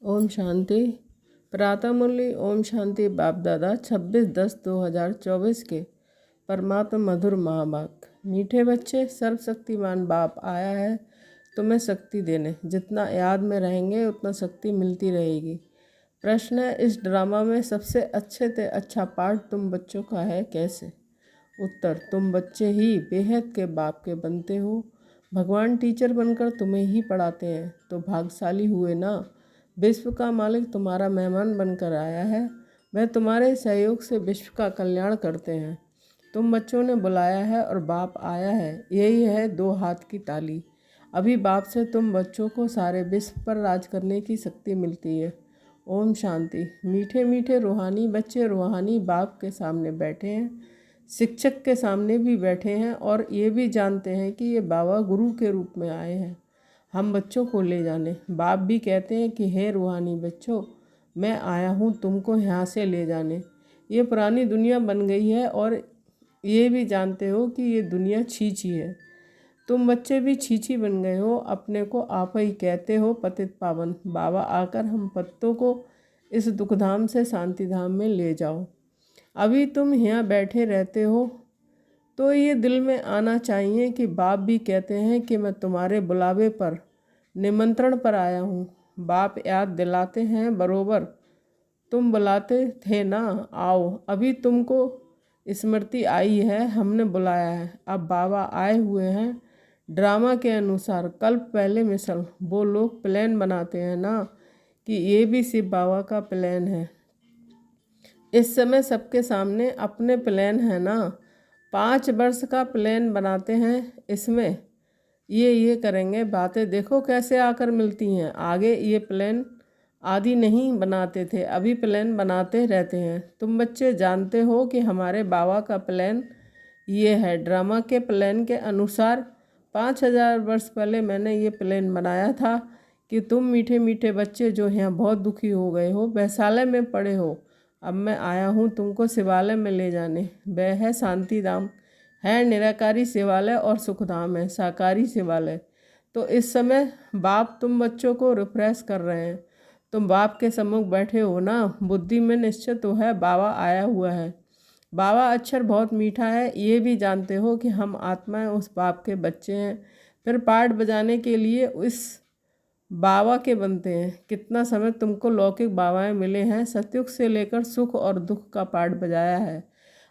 ओम शांति। प्रातः मुरली ओम शांति बाप दादा 26/10/2024 के परमात्मा मधुर महावाक्य। मीठे बच्चे, सर्वशक्तिमान बाप आया है तुम्हें शक्ति देने। जितना याद में रहेंगे उतना शक्ति मिलती रहेगी। प्रश्न है, इस ड्रामा में सबसे अच्छे से अच्छा पार्ट तुम बच्चों का है कैसे? उत्तर, तुम बच्चे ही बेहद के बाप के बनते हो। भगवान टीचर बनकर तुम्हें ही पढ़ाते हैं तो भाग्यशाली हुए ना। विश्व का मालिक तुम्हारा मेहमान बनकर आया है। वह तुम्हारे सहयोग से विश्व का कल्याण करते हैं। तुम बच्चों ने बुलाया है और बाप आया है। यही है दो हाथ की ताली। अभी बाप से तुम बच्चों को सारे विश्व पर राज करने की शक्ति मिलती है। ओम शांति। मीठे मीठे रूहानी बच्चे रूहानी बाप के सामने बैठे हैं, शिक्षक के सामने भी बैठे हैं और ये भी जानते हैं कि ये बाबा गुरु के रूप में आए हैं हम बच्चों को ले जाने। बाप भी कहते हैं कि हे रूहानी बच्चों, मैं आया हूँ तुमको यहाँ से ले जाने। ये पुरानी दुनिया बन गई है और ये भी जानते हो कि ये दुनिया छीछी है। तुम बच्चे भी छीछी बन गए हो। अपने को आप ही कहते हो पतित पावन। बाबा आकर हम पत्तों को इस दुखधाम से शांति धाम में ले जाओ। अभी तुम यहाँ बैठे रहते हो तो ये दिल में आना चाहिए कि बाप भी कहते हैं कि मैं तुम्हारे बुलावे पर, निमंत्रण पर आया हूँ। बाप याद दिलाते हैं बरोबर, तुम बुलाते थे ना, आओ। अभी तुमको स्मृति आई है, हमने बुलाया है। अब बाबा आए हुए हैं ड्रामा के अनुसार। कल पहले मिसल वो लोग प्लान बनाते हैं ना कि ये भी शिव बाबा का प्लान है। इस समय सबके सामने अपने प्लान है ना। 5 वर्ष का प्लान बनाते हैं। इसमें ये करेंगे, बातें देखो कैसे आकर मिलती हैं। आगे ये प्लान आदि नहीं बनाते थे, अभी प्लान बनाते रहते हैं। तुम बच्चे जानते हो कि हमारे बाबा का प्लान ये है। ड्रामा के प्लान के अनुसार 5000 वर्ष पहले मैंने ये प्लान बनाया था कि तुम मीठे मीठे बच्चे जो यहाँ बहुत दुखी हो गए हो, वैशाल्य में पड़े हो, अब मैं आया हूँ तुमको शिवालय में ले जाने। वह है शांति धाम, है निराकारी शिवालय और सुखधाम है साकारी शिवालय। तो इस समय बाप तुम बच्चों को रिफ्रेश कर रहे हैं। तुम बाप के सम्मुख बैठे हो ना, बुद्धि में निश्चित तो है बाबा आया हुआ है। बाबा अक्षर बहुत मीठा है, ये भी जानते हो कि हम आत्माएं उस बाप के बच्चे हैं। फिर पाठ बजाने के लिए उस बाबा के बनते हैं। कितना समय तुमको लौकिक बाबाएं मिले हैं, सतयुग से लेकर सुख और दुख का पाठ बजाया है।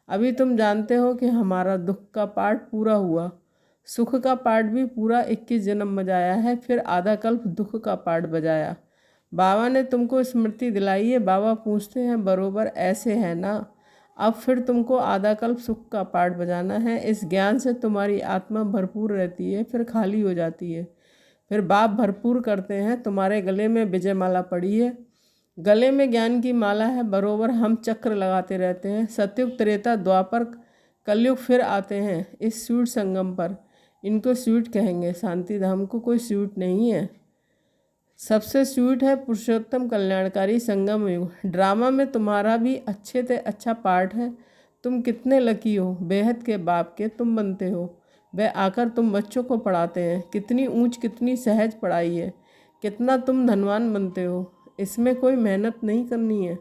अभी तुम जानते हो कि हमारा दुख का पाठ पूरा हुआ, सुख का पाठ भी पूरा 21 जन्म बजाया है, फिर आधा कल्प दुख का पाठ बजाया। बाबा ने तुमको स्मृति दिलाई है। बाबा पूछते हैं बरोबर ऐसे है ना। अब फिर तुमको आधा कल्प सुख का पाठ बजाना है। इस ज्ञान से तुम्हारी आत्मा भरपूर रहती है, फिर खाली हो जाती है। फिर बाप भरपूर करते हैं। तुम्हारे गले में विजय माला पड़ी है, गले में ज्ञान की माला है, बरोबर हम चक्र लगाते रहते हैं। सतयुग त्रेता द्वापर कलयुग फिर आते हैं इस स्वीट संगम पर। इनको स्वीट कहेंगे, शांति धाम को कोई स्वीट नहीं है। सबसे स्वीट है पुरुषोत्तम कल्याणकारी संगम युग। ड्रामा में तुम्हारा भी अच्छे से अच्छा पार्ट है। तुम कितने लकी हो, बेहद के बाप के तुम बनते हो। वह आकर तुम बच्चों को पढ़ाते हैं। कितनी ऊंच कितनी सहज पढ़ाई है, कितना तुम धनवान बनते हो। इसमें कोई मेहनत नहीं करनी है।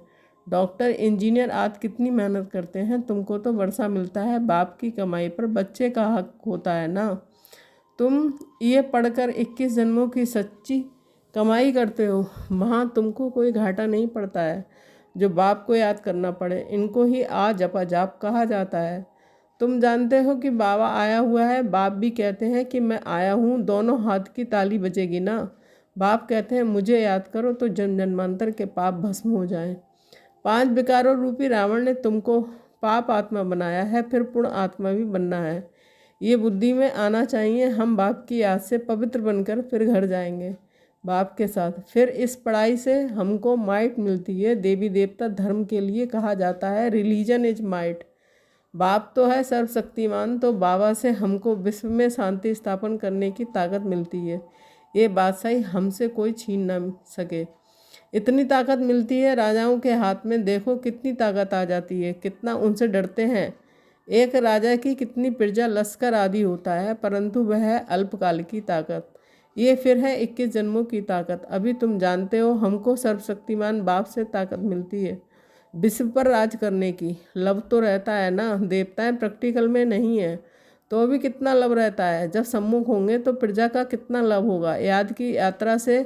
डॉक्टर इंजीनियर आदि कितनी मेहनत करते हैं, तुमको तो वर्षा मिलता है। बाप की कमाई पर बच्चे का हक होता है ना। तुम ये पढ़कर 21 जन्मों की सच्ची कमाई करते हो, वहाँ तुमको कोई घाटा नहीं पड़ता है। जो बाप को याद करना पड़े, इनको ही आ जपा जाप कहा जाता है। तुम जानते हो कि बाबा आया हुआ है। बाप भी कहते हैं कि मैं आया हूँ, दोनों हाथ की ताली बजेगी ना। बाप कहते हैं मुझे याद करो तो जन्म जन्मांतर के पाप भस्म हो जाएं। 5 विकारों रूपी रावण ने तुमको पाप आत्मा बनाया है, फिर पुण्य आत्मा भी बनना है। ये बुद्धि में आना चाहिए। हम बाप की याद से पवित्र बनकर फिर घर जाएंगे बाप के साथ। फिर इस पढ़ाई से हमको माइट मिलती है। देवी देवता धर्म के लिए कहा जाता है रिलीजन इज माइट। बाप तो है सर्वशक्तिमान, तो बाबा से हमको विश्व में शांति स्थापन करने की ताकत मिलती है। ये बादशाही हमसे कोई छीन ना सके, इतनी ताकत मिलती है। राजाओं के हाथ में देखो कितनी ताकत आ जाती है, कितना उनसे डरते हैं। एक राजा की कितनी प्रजा लश्कर आदि होता है, परंतु वह है अल्पकाल की ताकत। ये फिर है 21 जन्मों की ताकत। अभी तुम जानते हो हमको सर्वशक्तिमान बाप से ताकत मिलती है विश्व पर राज करने की। लब तो रहता है ना, देवताएं प्रैक्टिकल में नहीं है तो अभी कितना लब रहता है। जब सम्मुख होंगे तो प्रजा का कितना लब होगा। याद की यात्रा से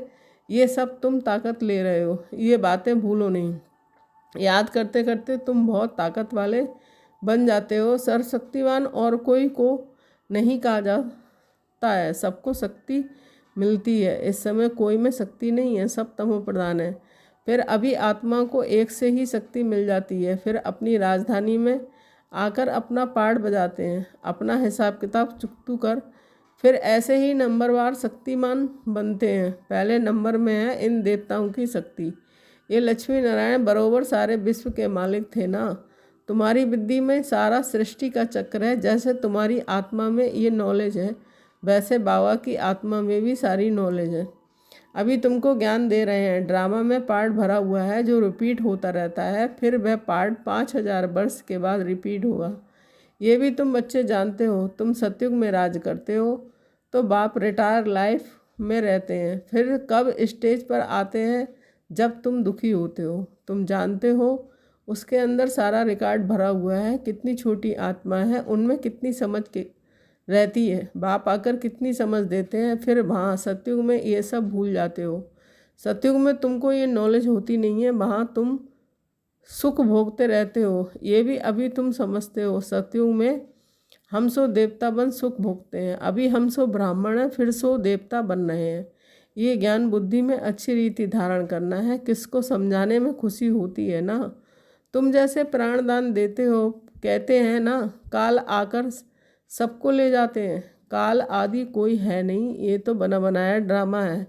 ये सब तुम ताकत ले रहे हो, ये बातें भूलो नहीं। याद करते करते तुम बहुत ताकत वाले बन जाते हो। सर्वशक्तिवान और कोई को नहीं कहा जाता है, सबको शक्ति मिलती है। इस समय कोई में शक्ति नहीं है, सब तमो प्रधान है। फिर अभी आत्मा को एक से ही शक्ति मिल जाती है, फिर अपनी राजधानी में आकर अपना पाठ बजाते हैं, अपना हिसाब किताब चुकतू कर फिर ऐसे ही नंबरवार शक्तिमान बनते हैं। पहले नंबर में है इन देवताओं की शक्ति। ये लक्ष्मी नारायण बरोबर सारे विश्व के मालिक थे ना। तुम्हारी बुद्धि में सारा सृष्टि का चक्र है। जैसे तुम्हारी आत्मा में ये नॉलेज है वैसे बाबा की आत्मा में भी सारी नॉलेज है। अभी तुमको ज्ञान दे रहे हैं। ड्रामा में पार्ट भरा हुआ है जो रिपीट होता रहता है, फिर वह पार्ट 5000 वर्ष के बाद रिपीट होगा। ये भी तुम बच्चे जानते हो। तुम सतयुग में राज करते हो तो बाप रिटायर लाइफ में रहते हैं, फिर कब स्टेज पर आते हैं जब तुम दुखी होते हो। तुम जानते हो उसके अंदर सारा रिकॉर्ड भरा हुआ है। कितनी छोटी आत्मा है, उनमें कितनी समझ के रहती है। बाप आकर कितनी समझ देते हैं, फिर वहाँ सतयुग में ये सब भूल जाते हो। सतयुग में तुमको ये नॉलेज होती नहीं है, वहाँ तुम सुख भोगते रहते हो। ये भी अभी तुम समझते हो। सतयुग में हम सो देवता बन सुख भोगते हैं, अभी हम सो ब्राह्मण हैं फिर सो देवता बन रहे हैं। ये ज्ञान बुद्धि में अच्छी रीति धारण करना है। किसको समझाने में खुशी होती है ना। तुम जैसे प्राणदान देते हो, कहते हैं ना काल आकर सबको ले जाते हैं। काल आदि कोई है नहीं, ये तो बना बनाया ड्रामा है।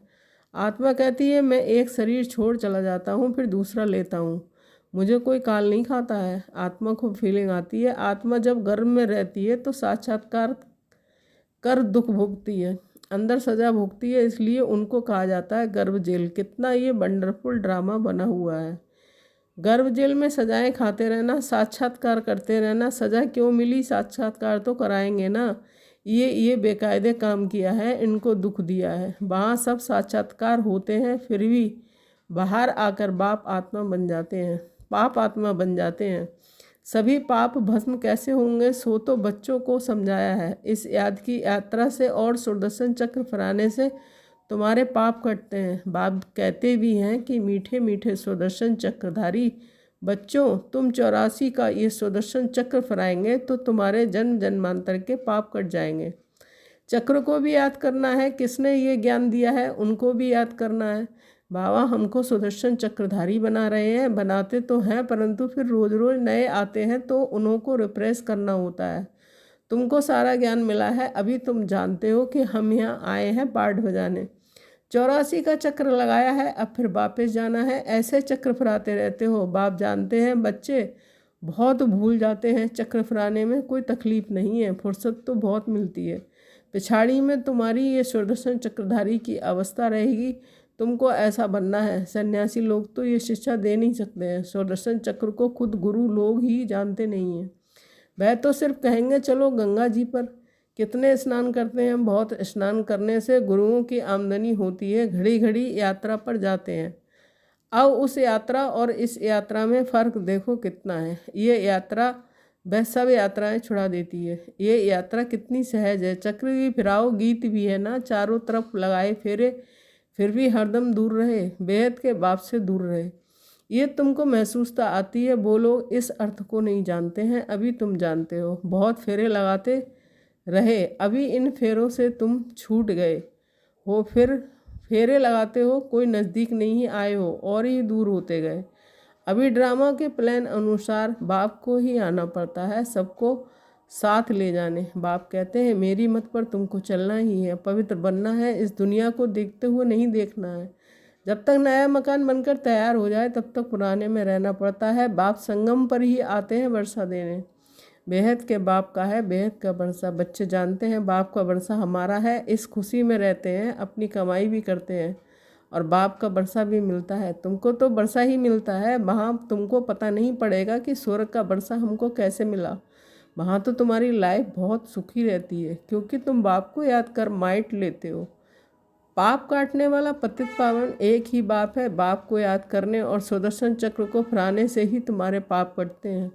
आत्मा कहती है मैं एक शरीर छोड़ चला जाता हूँ फिर दूसरा लेता हूँ, मुझे कोई काल नहीं खाता है। आत्मा को फीलिंग आती है। आत्मा जब गर्भ में रहती है तो साक्षात्कार कर दुख भोगती है, अंदर सजा भोगती है, इसलिए उनको कहा जाता है गर्भ जेल। कितना ये वंडरफुल ड्रामा बना हुआ है। गर्भ जेल में सजाएं खाते रहना, साक्षात्कार करते रहना। सजा क्यों मिली, साक्षात्कार तो कराएंगे ना। ये बेकायदे काम किया है, इनको दुख दिया है। वहाँ सब साक्षात्कार होते हैं, फिर भी बाहर आकर बाप आत्मा बन जाते हैं, पाप आत्मा बन जाते हैं। सभी पाप भस्म कैसे होंगे सो तो बच्चों को समझाया है। इस याद की यात्रा से और सुदर्शन चक्र फहराने से तुम्हारे पाप कटते हैं। बाप कहते भी हैं कि मीठे मीठे सुदर्शन चक्रधारी बच्चों, तुम 84 का ये सुदर्शन चक्र फहराएंगे तो तुम्हारे जन्म जन्मांतर के पाप कट जाएंगे। चक्र को भी याद करना है, किसने ये ज्ञान दिया है उनको भी याद करना है। बाबा हमको सुदर्शन चक्रधारी बना रहे हैं, बनाते तो हैं परंतु फिर रोज़ रोज़ नए आते हैं तो उन्हों को रिप्रेस करना होता है। तुमको सारा ज्ञान मिला है, अभी तुम जानते हो कि हम यहाँ आए हैं पाठ बजाने। 84 का चक्र लगाया है, अब फिर वापस जाना है। ऐसे चक्र फहराते रहते हो। बाप जानते हैं बच्चे बहुत भूल जाते हैं। चक्र फहराने में कोई तकलीफ नहीं है, फुर्सत तो बहुत मिलती है। पिछाड़ी में तुम्हारी ये सुदर्शन चक्रधारी की अवस्था रहेगी। तुमको ऐसा बनना है। सन्यासी लोग तो ये शिक्षा दे नहीं सकते हैं। सुदर्शन चक्र को खुद गुरु लोग ही जानते नहीं हैं। वह तो सिर्फ कहेंगे चलो गंगा जी पर। कितने स्नान करते हैं, बहुत स्नान करने से गुरुओं की आमदनी होती है। घड़ी घड़ी यात्रा पर जाते हैं। अब उस यात्रा और इस यात्रा में फ़र्क देखो कितना है। ये यात्रा वह सब यात्राएं छुड़ा देती है। ये यात्रा कितनी सहज है। चक्र भी फिराओ, गीत भी है ना, चारों तरफ लगाए फेरे फिर भी हरदम दूर रहे, बेहद के बाप से दूर रहे। ये तुमको महसूसता आती है। वो लोग इस अर्थ को नहीं जानते हैं, अभी तुम जानते हो। बहुत फेरे लगाते रहे, अभी इन फेरों से तुम छूट गए हो। फिर फेरे लगाते हो, कोई नज़दीक नहीं आए हो और ही दूर होते गए। अभी ड्रामा के प्लान अनुसार बाप को ही आना पड़ता है, सबको साथ ले जाने। बाप कहते हैं मेरी मत पर तुमको चलना ही है, पवित्र बनना है। इस दुनिया को देखते हुए नहीं देखना है। जब तक नया मकान बनकर तैयार हो जाए तब तक पुराने में रहना पड़ता है। बाप संगम पर ही आते हैं वर्षा देने। बेहद के बाप का है बेहद का वर्षा। बच्चे जानते हैं बाप का वर्षा हमारा है, इस खुशी में रहते हैं, अपनी कमाई भी करते हैं और बाप का वर्षा भी मिलता है। तुमको तो वर्षा ही मिलता है, वहाँ तुमको पता नहीं पड़ेगा कि स्वर्ग का वर्षा हमको कैसे मिला। वहाँ तो तुम्हारी लाइफ बहुत सुखी रहती है क्योंकि तुम बाप को याद कर माइट लेते हो। पाप काटने वाला पतित पावन एक ही बाप है। बाप को याद करने और सुदर्शन चक्र को फहराने से ही तुम्हारे पाप कटते हैं।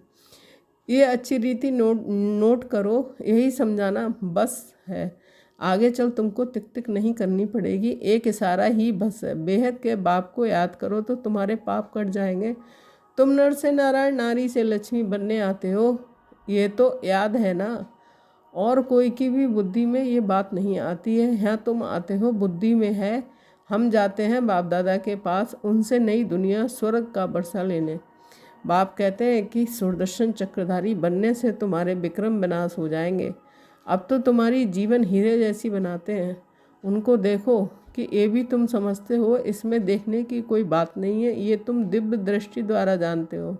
ये अच्छी रीति नोट करो। यही समझाना बस है। आगे चल तुमको टिक टिक नहीं करनी पड़ेगी, एक इशारा ही बस है। बेहद के बाप को याद करो तो तुम्हारे पाप कट जाएंगे। तुम नर से नारायण, नारी से लक्ष्मी बनने आते हो, ये तो याद है ना। और कोई की भी बुद्धि में ये बात नहीं आती है। यहाँ तुम आते हो बुद्धि में है। हम जाते हैं बाप दादा के पास, उनसे नई दुनिया स्वर्ग का बरसा लेने। बाप कहते हैं कि सुदर्शन चक्रधारी बनने से तुम्हारे विक्रम विनाश हो जाएंगे। अब तो तुम्हारी जीवन हीरे जैसी बनाते हैं। उनको देखो कि ये भी तुम समझते हो, इसमें देखने की कोई बात नहीं है। ये तुम दिव्य दृष्टि द्वारा जानते हो।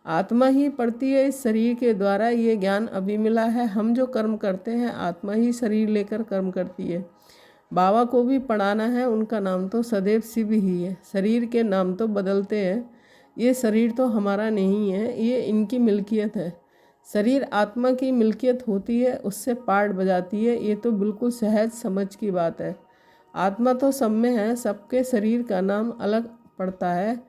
आत्मा ही पढ़ती है इस शरीर के द्वारा, ये ज्ञान अभी मिला है। हम जो कर्म करते हैं आत्मा ही शरीर लेकर कर्म करती है। बाबा को भी पढ़ाना है, उनका नाम तो सदैव शिव ही है। शरीर के नाम तो बदलते हैं, ये शरीर तो हमारा नहीं है, ये इनकी मिल्कियत है। शरीर आत्मा की मिल्कियत होती है, उससे पाठ बजाती है। ये तो बिल्कुल सहज समझ की बात है। आत्मा तो सब में है, सबके शरीर का नाम अलग पड़ता है।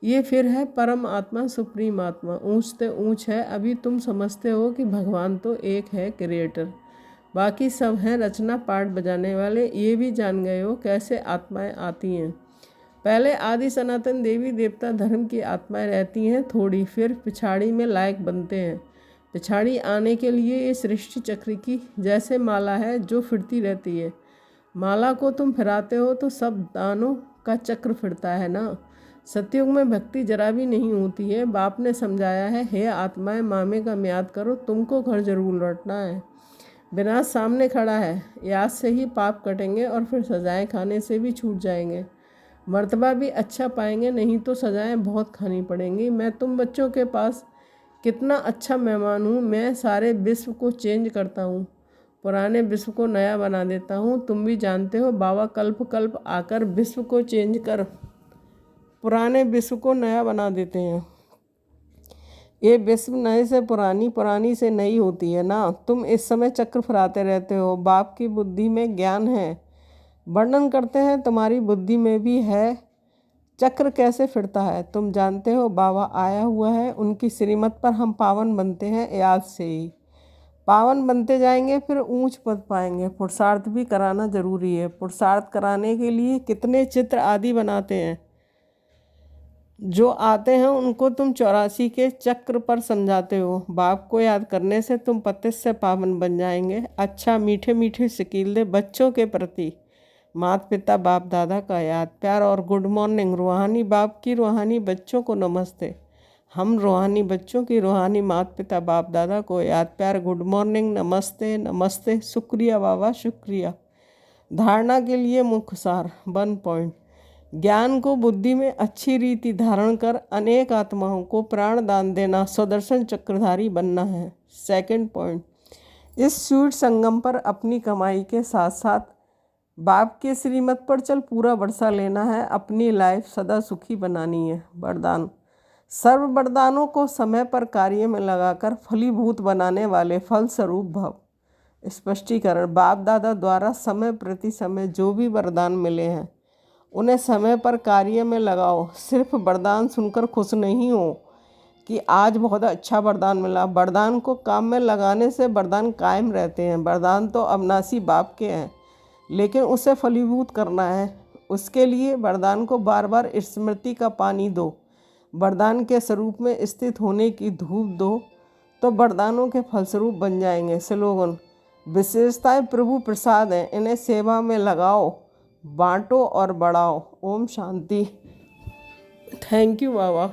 ये फिर है परम आत्मा, सुप्रीम आत्मा, ऊंच से ऊंच है। अभी तुम समझते हो कि भगवान तो एक है, क्रिएटर, बाकी सब हैं रचना पाठ बजाने वाले। ये भी जान गए हो कैसे आत्माएं आती हैं। पहले आदि सनातन देवी देवता धर्म की आत्माएं रहती हैं थोड़ी, फिर पिछाड़ी में लायक बनते हैं। पिछाड़ी आने के लिए ये सृष्टि चक्र की जैसे माला है जो फिरती रहती है। माला को तुम फिराते हो तो सब दानों का चक्र फिरता है ना। सतयुग में भक्ति जरा भी नहीं होती है। बाप ने समझाया है, हे आत्माएं मामे का म्याद करो, तुमको घर जरूर लौटना है। विनाश सामने खड़ा है, याद से ही पाप कटेंगे और फिर सजाएं खाने से भी छूट जाएंगे। मर्तबा भी अच्छा पाएंगे, नहीं तो सजाएं बहुत खानी पड़ेंगी। मैं तुम बच्चों के पास कितना अच्छा मेहमान हूँ। मैं सारे विश्व को चेंज करता हूँ, पुराने विश्व को नया बना देता हूँ। तुम भी जानते हो बाबा कल्प कल्प आकर विश्व को चेंज कर पुराने विश्व को नया बना देते हैं। ये विश्व नए से पुरानी, पुरानी से नई होती है ना। तुम इस समय चक्र फिराते रहते हो। बाप की बुद्धि में ज्ञान है, वर्णन करते हैं तुम्हारी बुद्धि में भी है चक्र कैसे फिरता है। तुम जानते हो बाबा आया हुआ है, उनकी श्रीमत पर हम पावन बनते हैं। याद से ही पावन बनते जाएंगे, फिर ऊंच पद पाएंगे। पुरुषार्थ भी कराना जरूरी है। पुरुषार्थ कराने के लिए कितने चित्र आदि बनाते हैं, जो आते हैं उनको तुम 84 के चक्र पर समझाते हो। बाप को याद करने से तुम पतित से पावन बन जाएंगे। अच्छा मीठे मीठे शकील दे बच्चों के प्रति माता पिता बाप दादा का याद प्यार और गुड मॉर्निंग। रूहानी बाप की रूहानी बच्चों को नमस्ते। हम रूहानी बच्चों की रूहानी माता पिता बाप दादा को याद प्यार गुड मॉर्निंग, नमस्ते नमस्ते, शुक्रिया बाबा शुक्रिया। धारणा के लिए मुख्य सार 1 पॉइंट, ज्ञान को बुद्धि में अच्छी रीति धारण कर अनेक आत्माओं को प्राण दान देना, सुदर्शन चक्रधारी बनना है। 2 पॉइंट, इस स्वीट संगम पर अपनी कमाई के साथ साथ बाप के श्रीमत पर चल पूरा बरसा लेना है। अपनी लाइफ सदा सुखी बनानी है। वरदान, सर्व वरदानों को समय पर कार्य में लगाकर फलीभूत बनाने वाले फल स्वरूप भव। स्पष्टीकरण, बाप दादा द्वारा समय प्रति समय जो भी वरदान मिले हैं उन्हें समय पर कार्य में लगाओ। सिर्फ वरदान सुनकर खुश नहीं हो कि आज बहुत अच्छा वरदान मिला। वरदान को काम में लगाने से वरदान कायम रहते हैं। वरदान तो अविनाशी बाप के हैं, लेकिन उसे फलीभूत करना है। उसके लिए वरदान को बार बार स्मृति का पानी दो, वरदान के स्वरूप में स्थित होने की धूप दो, तो वरदानों के फलस्वरूप बन जाएंगे। स्लोगन, विशेषताएं प्रभु प्रसाद हैं, इन्हें सेवा में लगाओ, बांटो और बढ़ाओ। ओम शांति। Thank you Baba.